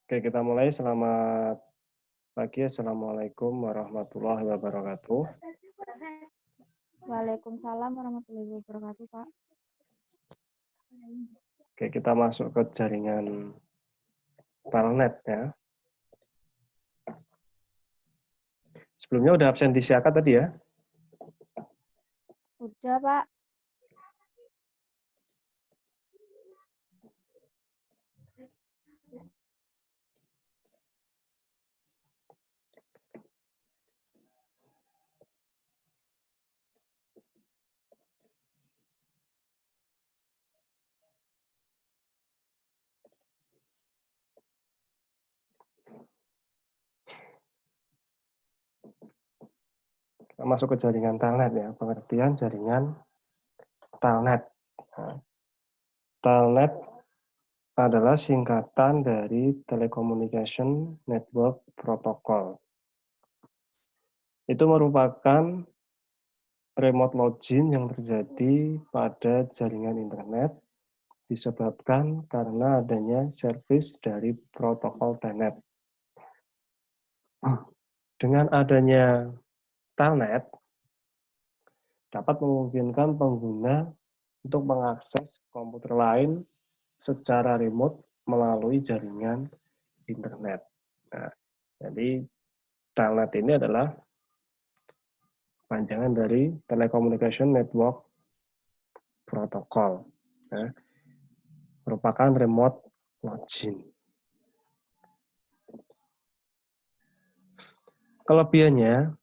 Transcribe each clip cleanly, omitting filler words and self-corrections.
Oke, kita mulai. Selamat pagi. Assalamualaikum warahmatullahi wabarakatuh. Waalaikumsalam warahmatullahi wabarakatuh, Pak. Oke, kita masuk ke jaringan Telnet ya. Sebelumnya udah absen di Siakat tadi ya? Udah, Pak. Kita masuk ke jaringan Telnet ya. Pengertian jaringan Telnet. Nah, Telnet adalah singkatan dari Telecommunication Network Protocol. Itu merupakan remote login yang terjadi pada jaringan internet disebabkan karena adanya servis dari protokol Telnet. Dengan adanya Telnet, dapat memungkinkan pengguna untuk mengakses komputer lain secara remote melalui jaringan internet. Nah, jadi Telnet ini adalah panjangan dari Telecommunication Network Protocol, ya, merupakan remote login. Kelebihannya,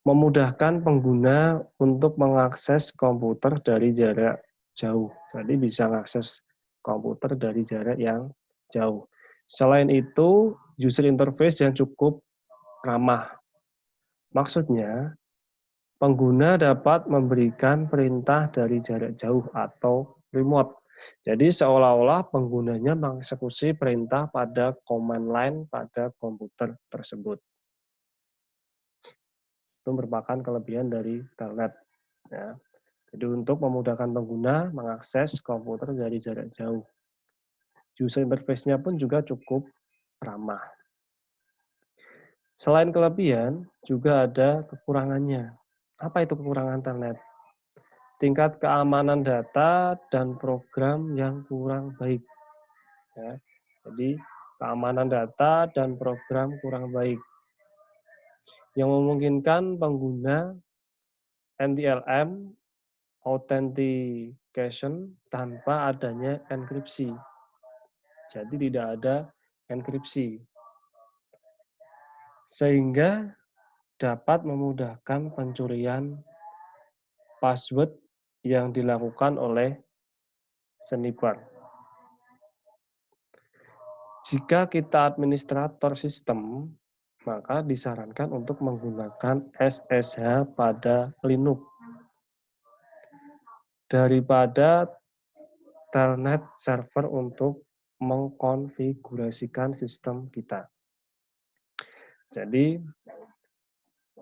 memudahkan pengguna untuk mengakses komputer dari jarak jauh. Jadi bisa mengakses komputer dari jarak yang jauh. Selain itu, user interface yang cukup ramah. Maksudnya, pengguna dapat memberikan perintah dari jarak jauh atau remote. Jadi seolah-olah penggunanya mengeksekusi perintah pada command line pada komputer tersebut. Itu merupakan kelebihan dari Telnet. Ya. Jadi untuk memudahkan pengguna mengakses komputer dari jarak jauh. User interface-nya pun juga cukup ramah. Selain kelebihan, juga ada kekurangannya. Apa itu kekurangan Telnet? Tingkat keamanan data dan program yang kurang baik. Ya. Jadi keamanan data dan program kurang baik. Yang memungkinkan pengguna NTLM authentication tanpa adanya enkripsi. Jadi tidak ada enkripsi. Sehingga dapat memudahkan pencurian password yang dilakukan oleh sniper. Jika kita administrator sistem, maka disarankan untuk menggunakan SSH pada Linux daripada Telnet server untuk mengkonfigurasikan sistem kita. Jadi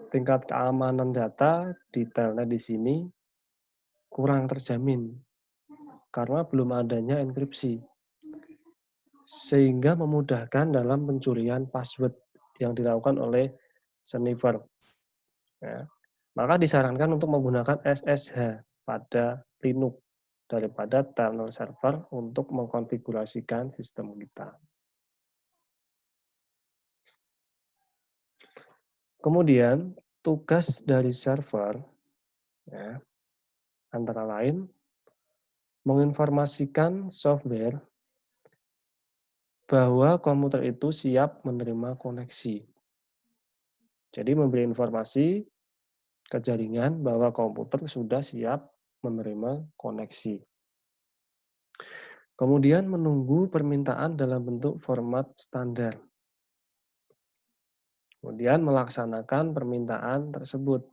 tingkat keamanan data di Telnet di sini kurang terjamin karena belum adanya enkripsi, sehingga memudahkan dalam pencurian password yang dilakukan oleh sniper. Ya. Maka disarankan untuk menggunakan SSH pada Linux daripada Telnet server untuk mengkonfigurasikan sistem kita. Kemudian tugas dari server ya, antara lain menginformasikan software bahwa komputer itu siap menerima koneksi. Jadi memberi informasi ke jaringan bahwa komputer sudah siap menerima koneksi. Kemudian menunggu permintaan dalam bentuk format standar. Kemudian melaksanakan permintaan tersebut.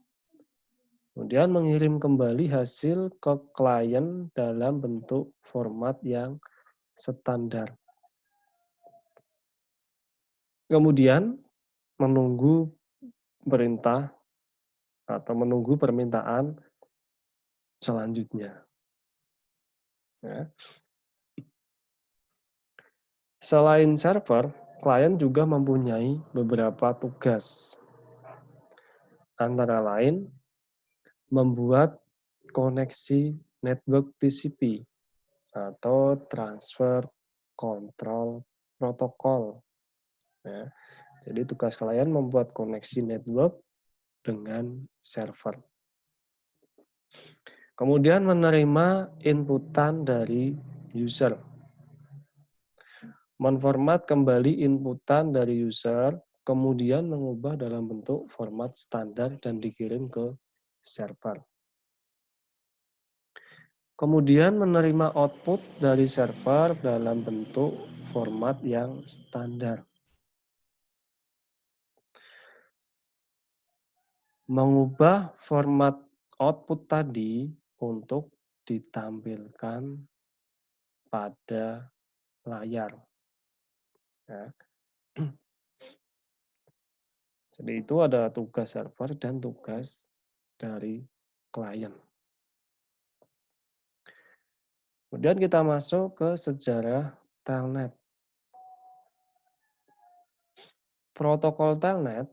Kemudian mengirim kembali hasil ke klien dalam bentuk format yang standar. Kemudian menunggu perintah atau menunggu permintaan selanjutnya. Ya. Selain server, klien juga mempunyai beberapa tugas, antara lain membuat koneksi network TCP atau transfer control protokol. Ya. Jadi tugas klien membuat koneksi network dengan server. Kemudian menerima inputan dari user. Menformat kembali inputan dari user, kemudian mengubah dalam bentuk format standar dan dikirim ke server. Kemudian menerima output dari server dalam bentuk format yang standar. Mengubah format output tadi untuk ditampilkan pada layar. Ya. Jadi itu ada tugas server dan tugas dari klien. Kemudian kita masuk ke sejarah Telnet. Protokol Telnet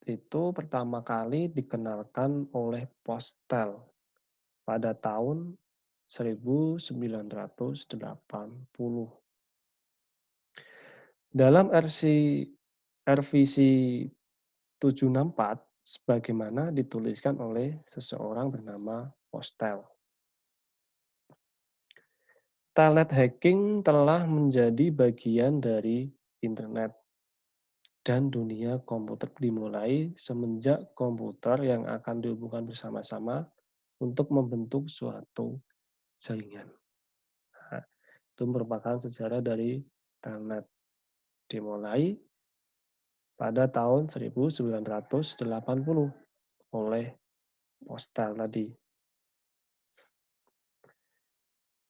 itu pertama kali dikenalkan oleh Postel pada tahun 1980. Dalam revisi 764 sebagaimana dituliskan oleh seseorang bernama Postel. Telnet hacking telah menjadi bagian dari internet dan dunia komputer dimulai semenjak komputer yang akan dihubungkan bersama-sama untuk membentuk suatu jaringan. Nah, itu merupakan sejarah dari Telnet. Dimulai pada tahun 1980 oleh Postel tadi.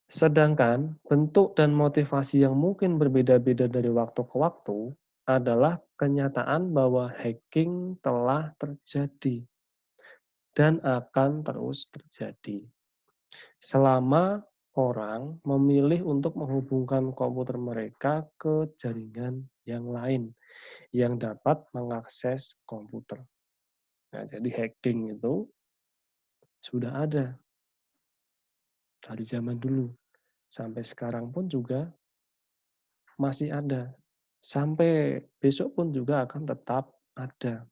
Sedangkan bentuk dan motivasi yang mungkin berbeda-beda dari waktu ke waktu adalah kenyataan bahwa hacking telah terjadi dan akan terus terjadi selama orang memilih untuk menghubungkan komputer mereka ke jaringan yang lain yang dapat mengakses komputer. Nah, jadi hacking itu sudah ada dari zaman dulu. Sampai sekarang pun juga masih ada. Sampai besok pun juga akan tetap ada.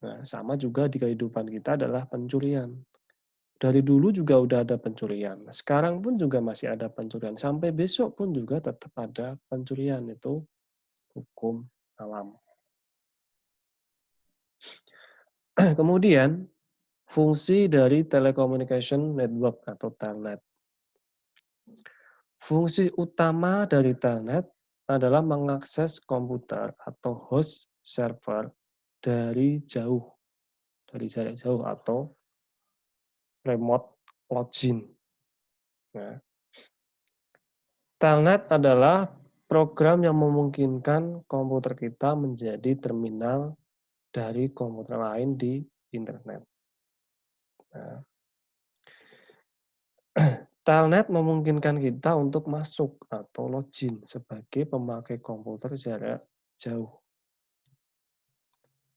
Nah, sama juga di kehidupan kita adalah pencurian. Dari dulu juga udah ada pencurian. Sekarang pun juga masih ada pencurian. Sampai besok pun juga tetap ada pencurian. Itu hukum alam. Kemudian, fungsi dari telecommunication network atau telnet. Fungsi utama dari telnet adalah mengakses komputer atau host server dari jarak jauh atau remote login. Nah, telnet adalah program yang memungkinkan komputer kita menjadi terminal dari komputer lain di internet. Nah, telnet memungkinkan kita untuk masuk atau login sebagai pemakai komputer jarak jauh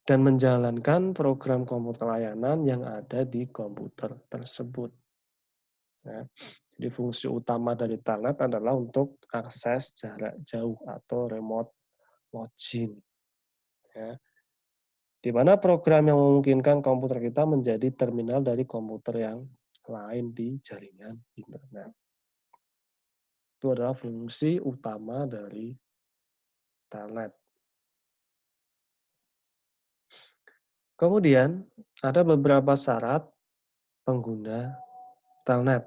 dan menjalankan program komputer layanan yang ada di komputer tersebut. Ya, jadi fungsi utama dari telnet adalah untuk akses jarak jauh atau remote login. Ya, di mana program yang memungkinkan komputer kita menjadi terminal dari komputer yang lain di jaringan internet. Itu adalah fungsi utama dari telnet. Kemudian ada beberapa syarat pengguna telnet.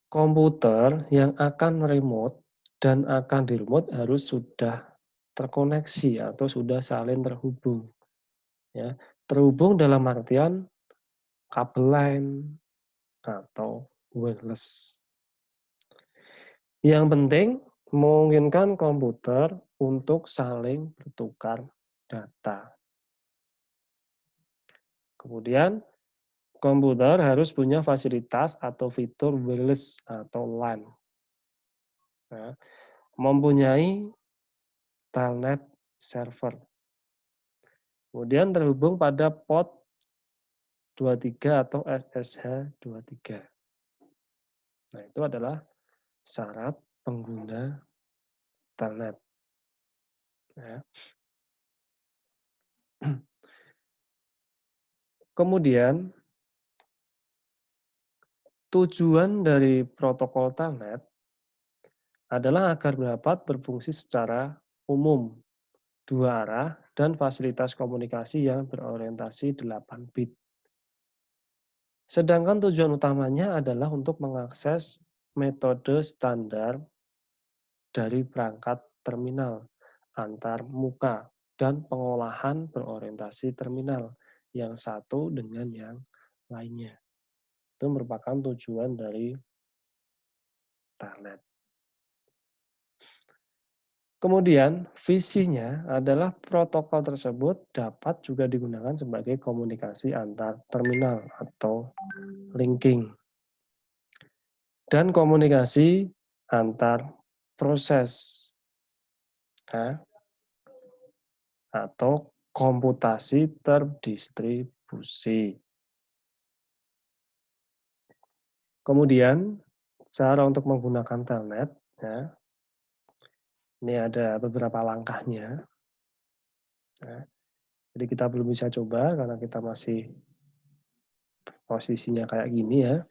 Komputer yang akan remote dan akan di-remote harus sudah terkoneksi atau sudah saling terhubung. Ya, terhubung dalam artian kabel LAN atau wireless. Yang penting memungkinkan komputer untuk saling bertukar data. Kemudian komputer harus punya fasilitas atau fitur wireless atau LAN. Nah, mempunyai telnet server. Kemudian terhubung pada port 23 atau SSH 23. Nah, itu adalah syarat pengguna telnet. Ya. Kemudian, tujuan dari protokol telnet adalah agar dapat berfungsi secara umum, dua arah, dan fasilitas komunikasi yang berorientasi 8 bit. Sedangkan tujuan utamanya adalah untuk mengakses metode standar dari perangkat terminal antar muka dan pengolahan berorientasi terminal yang satu dengan yang lainnya. Itu merupakan tujuan dari telnet. Kemudian, visinya adalah protokol tersebut dapat juga digunakan sebagai komunikasi antar terminal atau linking, dan komunikasi antar proses ya, atau komputasi terdistribusi. Kemudian, cara untuk menggunakan telnet, ya, ini ada beberapa langkahnya. Ya. Jadi kita belum bisa coba karena kita masih posisinya kayak gini ya.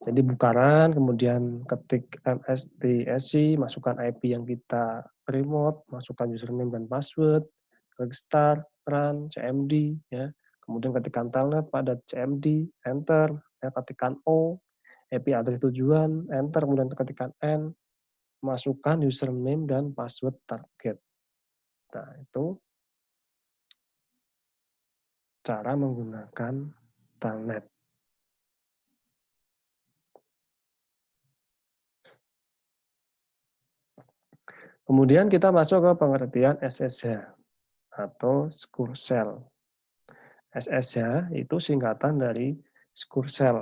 Jadi buka RAN, kemudian ketik mstsc, masukkan IP yang kita remote, masukkan username dan password, klik start, run, cmd, ya. Kemudian ketikkan telnet pada cmd, enter, ya, ketikkan O, IP address tujuan, enter, kemudian ketikkan N, masukkan username dan password target. Nah, itu cara menggunakan telnet. Kemudian kita masuk ke pengertian SSH atau Secure Shell. SSH itu singkatan dari Secure Shell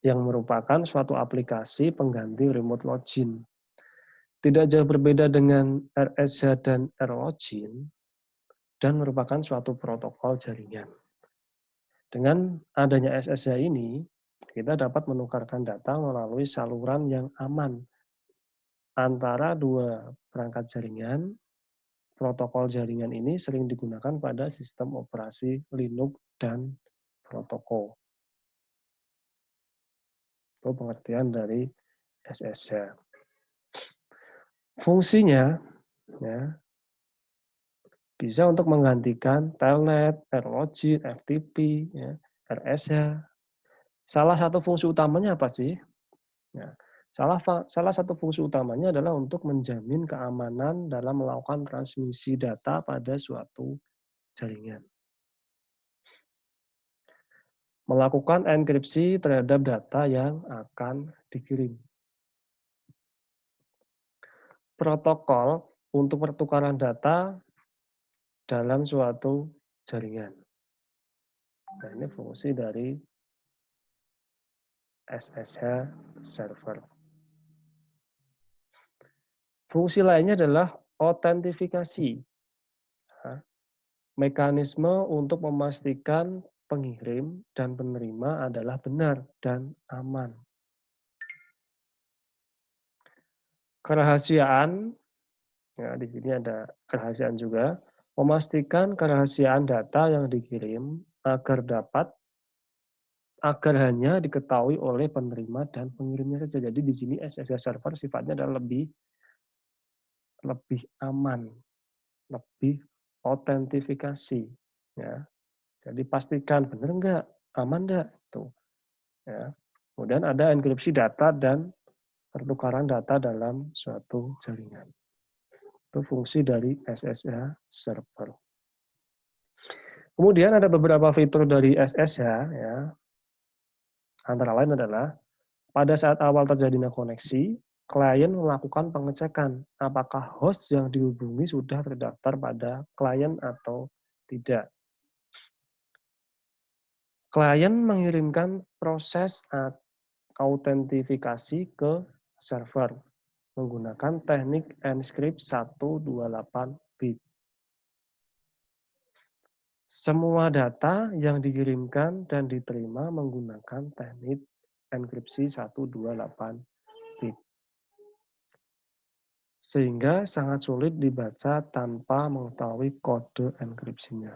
yang merupakan suatu aplikasi pengganti remote login. Tidak jauh berbeda dengan RSH dan RLogin dan merupakan suatu protokol jaringan. Dengan adanya SSH ini, kita dapat menukarkan data melalui saluran yang aman antara dua perangkat jaringan. Protokol jaringan ini sering digunakan pada sistem operasi Linux dan protokol. Itu pengertian dari SSH. Fungsinya ya, bisa untuk menggantikan telnet, RLogin, FTP, ya, RSH. Salah satu fungsi utamanya apa sih? Ya, salah satu fungsi utamanya adalah untuk menjamin keamanan dalam melakukan transmisi data pada suatu jaringan. Melakukan enkripsi terhadap data yang akan dikirim. Protokol untuk pertukaran data dalam suatu jaringan. Nah, ini fungsi dari SSH server. Fungsi lainnya adalah autentifikasi. Mekanisme untuk memastikan pengirim dan penerima adalah benar dan aman. Kerahasiaan, ya, di sini ada kerahasiaan juga, memastikan kerahasiaan data yang dikirim agar hanya diketahui oleh penerima dan pengirimnya saja. Jadi di sini SSH server sifatnya adalah lebih aman, lebih autentifikasi, ya. Jadi pastikan benar enggak, aman enggak, tuh. Ya. Kemudian ada enkripsi data dan pertukaran data dalam suatu jaringan. Itu fungsi dari SSH server. Kemudian ada beberapa fitur dari SSH, ya. Antara lain adalah pada saat awal terjadinya koneksi, klien melakukan pengecekan apakah host yang dihubungi sudah terdaftar pada klien atau tidak. Klien mengirimkan proses autentifikasi ke server. menggunakan teknik encrypt 128 bit. Semua data yang dikirimkan dan diterima menggunakan teknik enkripsi 128 bit. Sehingga sangat sulit dibaca tanpa mengetahui kode enkripsinya.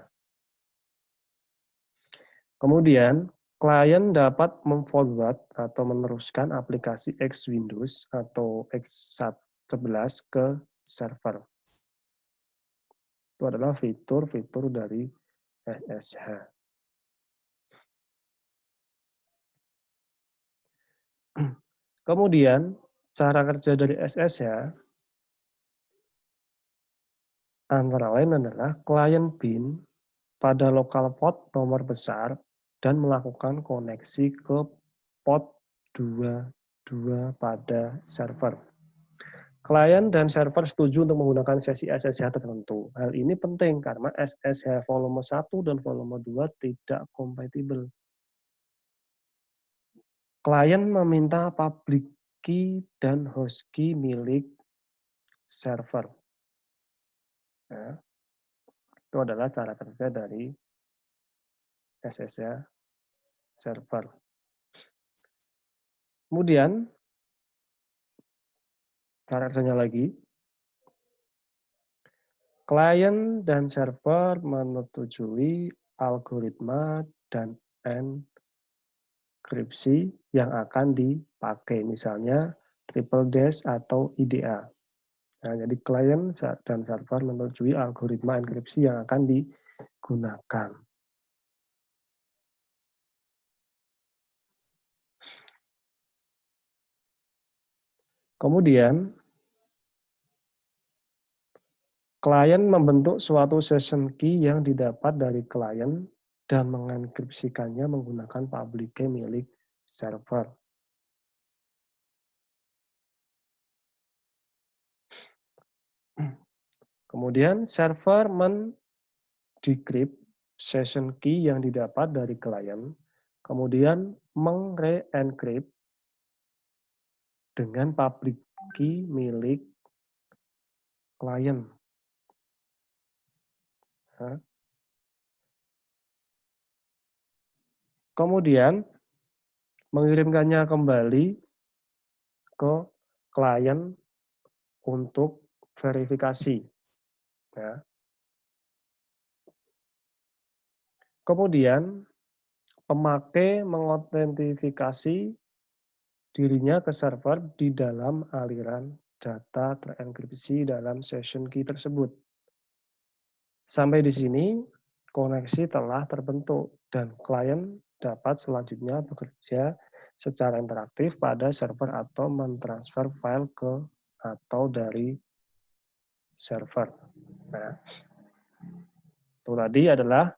Kemudian, klien dapat memforward atau meneruskan aplikasi X Windows atau X11 ke server. Itu adalah fitur-fitur dari SSH. Kemudian, cara kerja dari SSH antara lain adalah klien bin pada local port nomor besar dan melakukan koneksi ke port 22 pada server. Klien dan server setuju untuk menggunakan sesi SSH tertentu. Hal ini penting karena SSH volume 1 dan volume 2 tidak kompatibel. Klien meminta public key dan host key milik server. Nah, itu adalah cara kerja dari SSH server. Kemudian, cara kerjanya lagi, klien dan server menyetujui algoritma dan enkripsi yang akan dipakai, misalnya triple dash atau IDA. Nah, jadi klien dan server menyetujui algoritma enkripsi yang akan digunakan. Kemudian, klien membentuk suatu session key yang didapat dari klien dan mengenkripsikannya menggunakan public key milik server. Kemudian, server mendecrypt session key yang didapat dari klien, kemudian mengre-encrypt dengan public key milik klien. Kemudian mengirimkannya kembali ke klien untuk verifikasi. Ya. Kemudian pemakai mengotentifikasi dirinya ke server di dalam aliran data terenkripsi dalam session key tersebut. Sampai di sini, koneksi telah terbentuk dan klien dapat selanjutnya bekerja secara interaktif pada server atau mentransfer file ke atau dari server. Nah, itu tadi adalah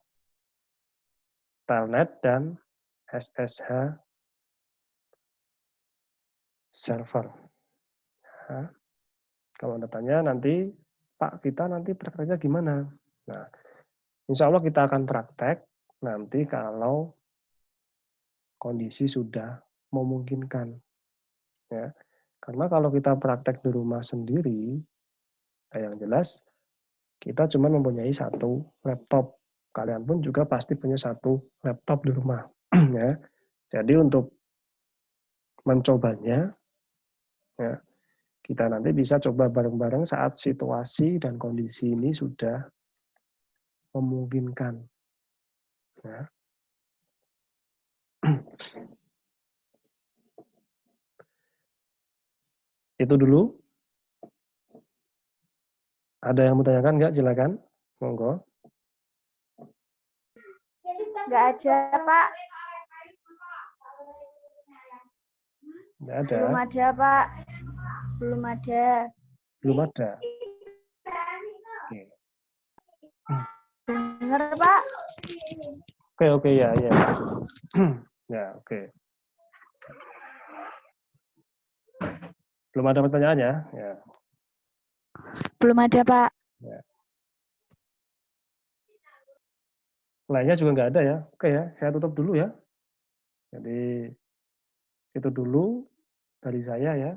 telnet dan SSH server. Nah, kalau Anda tanya nanti, Pak, kita nanti prakteknya gimana? Nah, insya Allah kita akan praktek nanti kalau kondisi sudah memungkinkan. Ya. Karena kalau kita praktek di rumah sendiri, yang jelas kita cuma mempunyai satu laptop. Kalian pun juga pasti punya satu laptop di rumah. Ya. Jadi untuk mencobanya, ya, kita nanti bisa coba bareng-bareng saat situasi dan kondisi ini sudah memungkinkan. Ya. Itu dulu. Ada yang mau tanyakan nggak? Silakan. Monggo. Nggak ada, Pak. Nggak ada. Belum ada, Pak. Belum ada. Belum ada. Oke. Dengar, Pak. Oke, ya. Ya, oke. Belum ada pertanyaannya? Ya. Belum ada, Pak. Ya. Lainnya juga nggak ada ya. Oke ya, saya tutup dulu ya. Jadi itu dulu dari saya ya.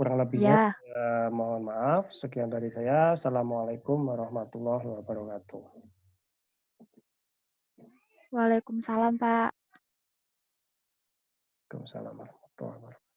Kurang lebihnya, Ya. mohon maaf. Sekian dari saya. Assalamualaikum warahmatullahi wabarakatuh. Waalaikumsalam, Pak. Waalaikumsalam warahmatullahi wabarakatuh.